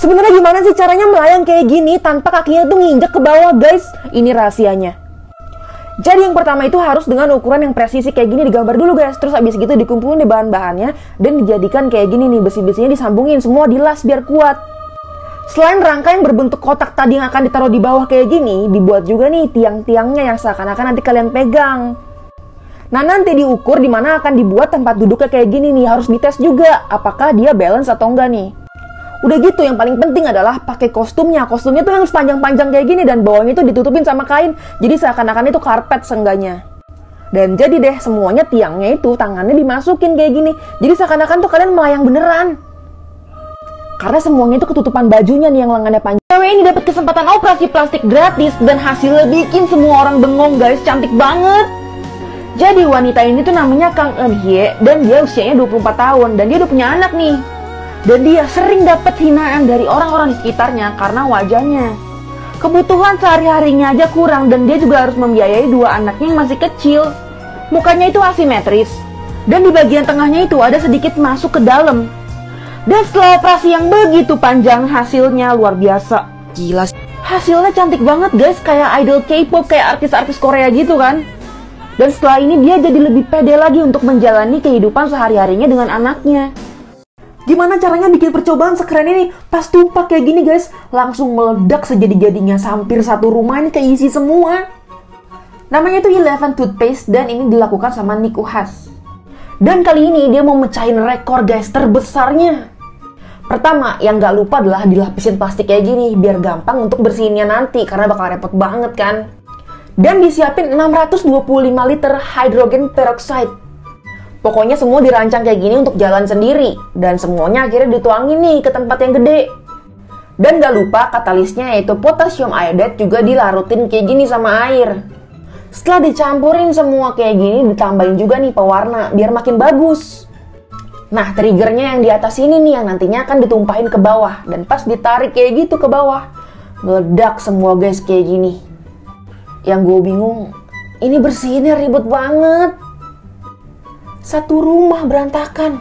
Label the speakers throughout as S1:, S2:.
S1: Sebenarnya gimana sih caranya melayang kayak gini tanpa kakinya tuh nginjek ke bawah, guys? Ini rahasianya. Jadi yang pertama itu harus dengan ukuran yang presisi kayak gini digambar dulu, guys. Terus abis gitu dikumpulin deh bahan-bahannya dan dijadikan kayak gini nih, besi-besinya disambungin semua, dilas biar kuat. Selain rangka yang berbentuk kotak tadi yang akan ditaruh di bawah kayak gini, dibuat juga nih tiang-tiangnya yang seakan-akan nanti kalian pegang. Nah, nanti diukur di mana akan dibuat tempat duduknya kayak gini nih, harus dites juga apakah dia balance atau enggak nih. Udah gitu, yang paling penting adalah pakai kostumnya. Kostumnya tuh yang sepanjang-panjang kayak gini dan bawahnya tuh ditutupin sama kain. Jadi seakan-akan itu karpet seenggaknya. Dan jadi deh semuanya tiangnya itu tangannya dimasukin kayak gini. Jadi seakan-akan tuh kalian melayang beneran. Karena semuanya itu ketutupan bajunya nih yang lengannya panjang. Cewek ini dapat kesempatan operasi plastik gratis dan hasilnya bikin semua orang bengong, guys. Cantik banget. Jadi wanita ini tuh namanya Kang Eun Hye dan dia usianya 24 tahun dan dia udah punya anak nih. Dan dia sering dapat hinaan dari orang-orang di sekitarnya karena wajahnya. Kebutuhan sehari-harinya aja kurang dan dia juga harus membiayai 2 anaknya yang masih kecil. Mukanya itu asimetris. Dan di bagian tengahnya itu ada sedikit masuk ke dalam. Dan setelah operasi yang begitu panjang, hasilnya luar biasa. Gila. Hasilnya cantik banget, guys. Kayak idol K-pop, kayak artis-artis Korea gitu kan. Dan setelah ini dia jadi lebih pede lagi untuk menjalani kehidupan sehari-harinya dengan anaknya. Gimana caranya bikin percobaan sekeren ini? Pas tumpah kayak gini, guys, langsung meledak sejadi-jadinya. Hampir satu rumah ini keisi semua. Namanya itu Eleven Toothpaste dan ini dilakukan sama Nick Uhas. Dan kali ini dia mau mecahin rekor, guys, terbesarnya. Pertama, yang gak lupa adalah dilapisin plastik kayak gini biar gampang untuk bersihinnya nanti karena bakal repot banget kan. Dan disiapin 625 liter hydrogen peroxide. Pokoknya semua dirancang kayak gini untuk jalan sendiri. Dan semuanya akhirnya dituangin nih ke tempat yang gede. Dan gak lupa katalisnya yaitu potassium iodide juga dilarutin kayak gini sama air. Setelah dicampurin semua kayak gini, ditambahin juga nih pewarna biar makin bagus. Nah, triggernya yang di atas ini nih yang nantinya akan ditumpahin ke bawah. Dan pas ditarik kayak gitu ke bawah, meledak semua, guys, kayak gini. Yang gue bingung, ini bersihinnya ribet banget. Satu rumah berantakan.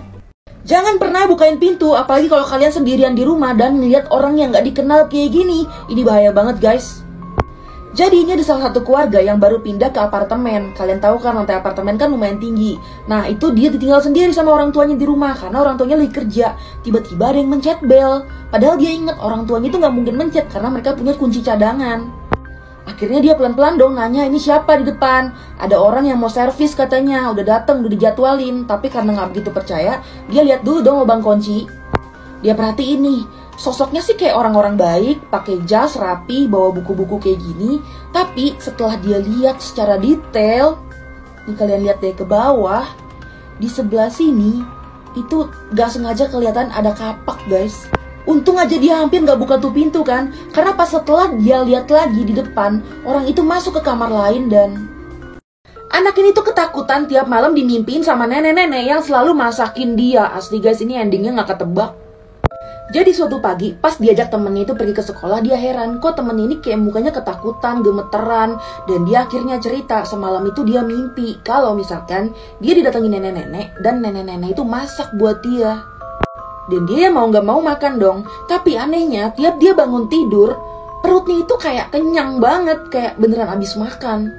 S1: Jangan pernah bukain pintu, apalagi kalau kalian sendirian di rumah dan melihat orang yang gak dikenal kayak gini. Ini bahaya banget, guys. Jadi ini ada salah satu keluarga yang baru pindah ke apartemen. Kalian tahu kan lantai apartemen kan lumayan tinggi. Nah, itu dia ditinggal sendiri sama orang tuanya di rumah karena orang tuanya lagi kerja. Tiba-tiba ada yang mencet bel. Padahal dia ingat orang tuanya itu gak mungkin mencet karena mereka punya kunci cadangan. Akhirnya dia pelan-pelan dong nanya ini siapa di depan. Ada orang yang mau servis katanya, udah dateng, udah dijadwalin. Tapi karena gak begitu percaya, dia lihat dulu dong lubang kunci. Dia perhatiin nih, sosoknya sih kayak orang-orang baik, pakai jas rapi, bawa buku-buku kayak gini. Tapi setelah dia lihat secara detail, nih kalian lihat deh ke bawah, di sebelah sini itu gak sengaja kelihatan ada kapak, guys. Untung aja dia hampir gak buka tuh pintu kan. Karena pas setelah dia lihat lagi di depan, orang itu masuk ke kamar lain dan anak ini tuh ketakutan tiap malam dimimpiin sama nenek-nenek yang selalu masakin dia. Asli, guys, ini endingnya gak ketebak. Jadi suatu pagi pas diajak temennya itu pergi ke sekolah, dia heran kok temennya ini kayak mukanya ketakutan, gemeteran. Dan dia akhirnya cerita semalam itu dia mimpi kalau misalkan dia didatangi nenek-nenek dan nenek-nenek itu masak buat dia. Dan dia mau gak mau makan dong. Tapi anehnya tiap dia bangun tidur, perutnya itu kayak kenyang banget, kayak beneran abis makan.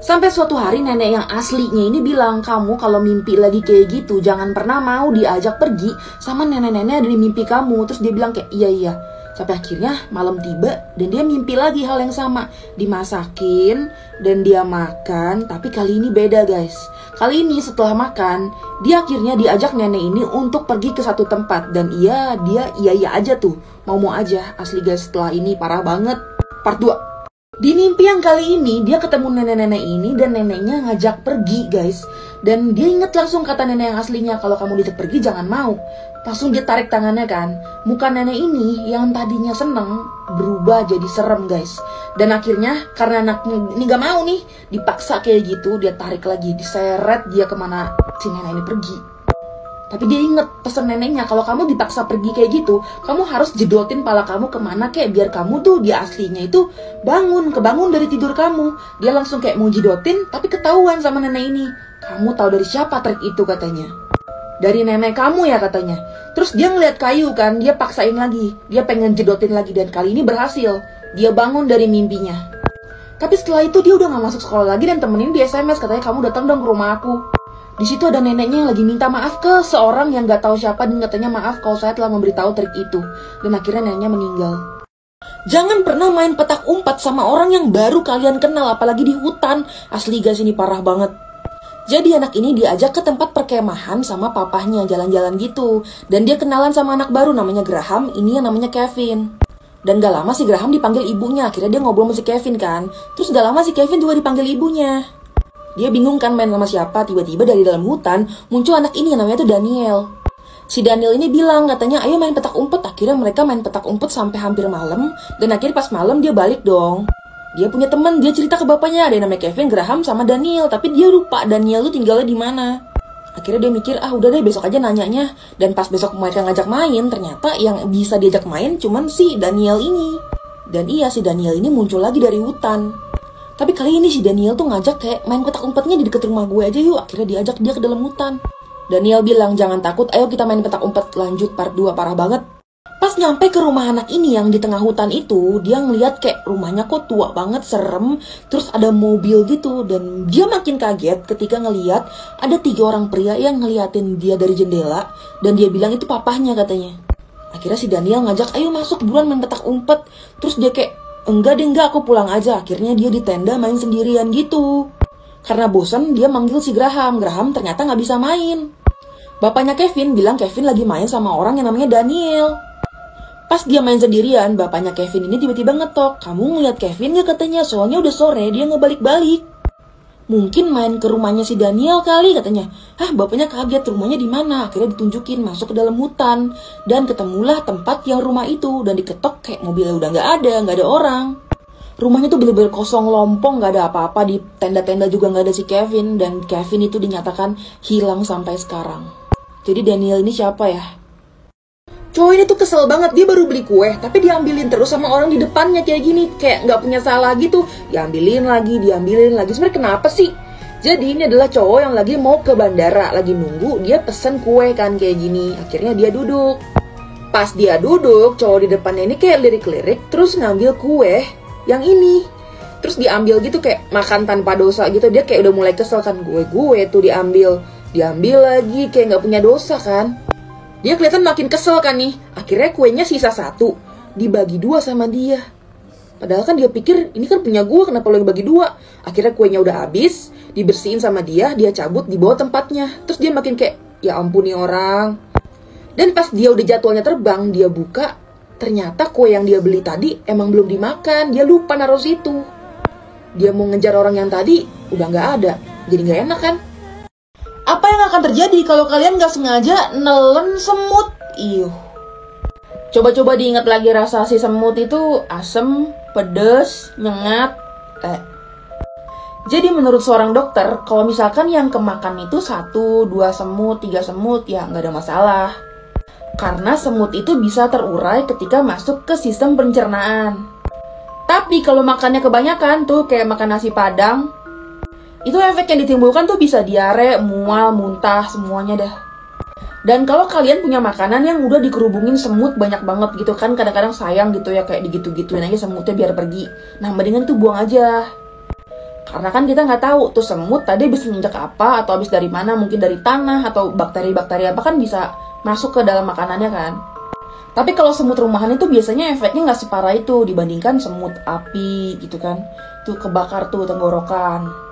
S1: Sampai suatu hari nenek yang aslinya ini bilang, kamu kalau mimpi lagi kayak gitu jangan pernah mau diajak pergi sama nenek-nenek ada di mimpi kamu. Terus dia bilang kayak iya. Sampai akhirnya malam tiba dan dia mimpi lagi hal yang sama. Dimasakin dan dia makan, tapi kali ini beda, guys. Kali ini setelah makan, dia akhirnya diajak nenek ini untuk pergi ke satu tempat. Dan dia iya aja tuh, mau aja. Asli, guys, setelah ini parah banget. Part 2. Di mimpi yang kali ini, dia ketemu nenek-nenek ini dan neneknya ngajak pergi, guys. Dan dia inget langsung kata nenek yang aslinya, kalau kamu diajak pergi jangan mau. Langsung dia tarik tangannya kan. Muka nenek ini yang tadinya seneng berubah jadi serem, guys. Dan akhirnya karena anaknya ini gak mau nih, dipaksa kayak gitu, dia tarik lagi, diseret dia kemana si nenek ini pergi. Tapi dia inget pesan neneknya, kalau kamu dipaksa pergi kayak gitu, kamu harus jedotin pala kamu kemana kayak biar kamu tuh di aslinya itu kebangun dari tidur kamu. Dia langsung kayak mau jedotin, tapi ketahuan sama nenek ini. Kamu tahu dari siapa trik itu katanya. Dari nenek kamu ya katanya. Terus dia ngeliat kayu kan, dia paksain lagi. Dia pengen jedotin lagi dan kali ini berhasil. Dia bangun dari mimpinya. Tapi setelah itu dia udah gak masuk sekolah lagi dan temenin di SMS katanya kamu datang dong ke rumah aku. Di situ ada neneknya yang lagi minta maaf ke seorang yang gak tahu siapa dan katanya maaf kalau saya telah memberitahu trik itu. Dan akhirnya neneknya meninggal. Jangan pernah main petak umpat sama orang yang baru kalian kenal, apalagi di hutan. Asli guys, ini parah banget. Jadi anak ini diajak ke tempat perkemahan sama papahnya, jalan-jalan gitu. Dan dia kenalan sama anak baru namanya Graham, ini yang namanya Kevin. Dan gak lama si Graham dipanggil ibunya, akhirnya dia ngobrol sama si Kevin kan. Terus gak lama si Kevin juga dipanggil ibunya. Dia bingung kan main sama siapa, tiba-tiba dari dalam hutan muncul anak ini yang namanya tuh Daniel. Si Daniel ini bilang katanya ayo main petak umpet, akhirnya mereka main petak umpet sampai hampir malam. Dan akhirnya pas malam dia balik dong. Dia punya teman, dia cerita ke bapaknya, ada yang namanya Kevin, Graham, sama Daniel. Tapi dia lupa Daniel tuh tinggalnya di mana. Akhirnya dia mikir, udah deh besok aja nanyanya. Dan pas besok mereka ngajak main, ternyata yang bisa diajak main cuman si Daniel ini. Dan iya, si Daniel ini muncul lagi dari hutan. Tapi kali ini si Daniel tuh ngajak kayak main petak umpetnya di deket rumah gue aja yuk. Akhirnya diajak dia ke dalam hutan. Daniel bilang, jangan takut, ayo kita main petak umpet. Lanjut part 2, parah banget. Pas nyampe ke rumah anak ini yang di tengah hutan itu, dia ngeliat kayak rumahnya kok tua banget, serem. Terus ada mobil gitu, dan dia makin kaget ketika ngeliat ada 3 orang pria yang ngeliatin dia dari jendela. Dan dia bilang itu papahnya katanya. Akhirnya si Daniel ngajak, ayo masuk buruan main petak umpet. Terus dia kayak, enggak deh enggak, aku pulang aja. Akhirnya dia di tenda main sendirian gitu. Karena bosan dia manggil si Graham. Graham ternyata gak bisa main. Bapaknya Kevin bilang Kevin lagi main sama orang yang namanya Daniel. Pas dia main sendirian, bapaknya Kevin ini tiba-tiba ngetok. Kamu ngeliat Kevin gak katanya? Soalnya udah sore, dia gak balik-balik. Mungkin main ke rumahnya si Daniel kali katanya. Bapaknya kaget, rumahnya di mana? Akhirnya ditunjukin masuk ke dalam hutan. Dan ketemulah tempat yang rumah itu. Dan diketok kayak mobilnya udah gak ada orang. Rumahnya tuh bener-bener kosong lompong, gak ada apa-apa. Di tenda-tenda juga gak ada si Kevin. Dan Kevin itu dinyatakan hilang sampai sekarang. Jadi Daniel ini siapa ya? Cowok ini tuh kesel banget, dia baru beli kue tapi diambilin terus sama orang di depannya kayak gini. Kayak gak punya salah gitu. Diambilin lagi. Sebenarnya kenapa sih? Jadi ini adalah cowok yang lagi mau ke bandara, lagi nunggu, dia pesen kue kan kayak gini. Akhirnya dia duduk. Pas dia duduk, cowok di depannya ini kayak lirik-lirik, terus ngambil kue yang ini. Terus diambil gitu kayak makan tanpa dosa gitu. Dia kayak udah mulai kesel kan, gue tuh diambil lagi, kayak gak punya dosa kan. Dia kelihatan makin kesel kan nih. Akhirnya kuenya sisa 1, dibagi 2 sama dia. Padahal kan dia pikir ini kan punya gue, kenapa lo yang bagi 2? Akhirnya kuenya udah habis, dibersihin sama dia cabut, dibawa tempatnya. Terus dia makin kayak, ya ampun nih orang. Dan pas dia udah jadwalnya terbang, dia buka, ternyata kue yang dia beli tadi emang belum dimakan. Dia lupa naruh situ. Dia mau ngejar orang yang tadi, udah gak ada. Jadi gak enak kan? Apa yang akan terjadi kalau kalian gak sengaja nelen semut? Coba-coba diingat lagi rasa si semut itu asem, pedes, nyengat. Jadi menurut seorang dokter, kalau misalkan yang kemakan itu 1, 2 semut, 3 semut, ya gak ada masalah. Karena semut itu bisa terurai ketika masuk ke sistem pencernaan. Tapi kalau makannya kebanyakan tuh kayak makan nasi padang, itu efek yang ditimbulkan tuh bisa diare, mual, muntah, semuanya dah. Dan kalau kalian punya makanan yang udah dikerubungin semut banyak banget gitu kan, kadang-kadang sayang gitu ya, kayak digitu-gituin aja semutnya biar pergi. Nah mendingan tuh buang aja. Karena kan kita nggak tahu tuh semut tadi habis nginjek apa, atau habis dari mana, mungkin dari tanah, atau bakteri-bakteri apa kan bisa masuk ke dalam makanannya kan. Tapi kalau semut rumahan itu biasanya efeknya nggak separah itu dibandingkan semut api gitu kan. Tuh kebakar tuh tenggorokan.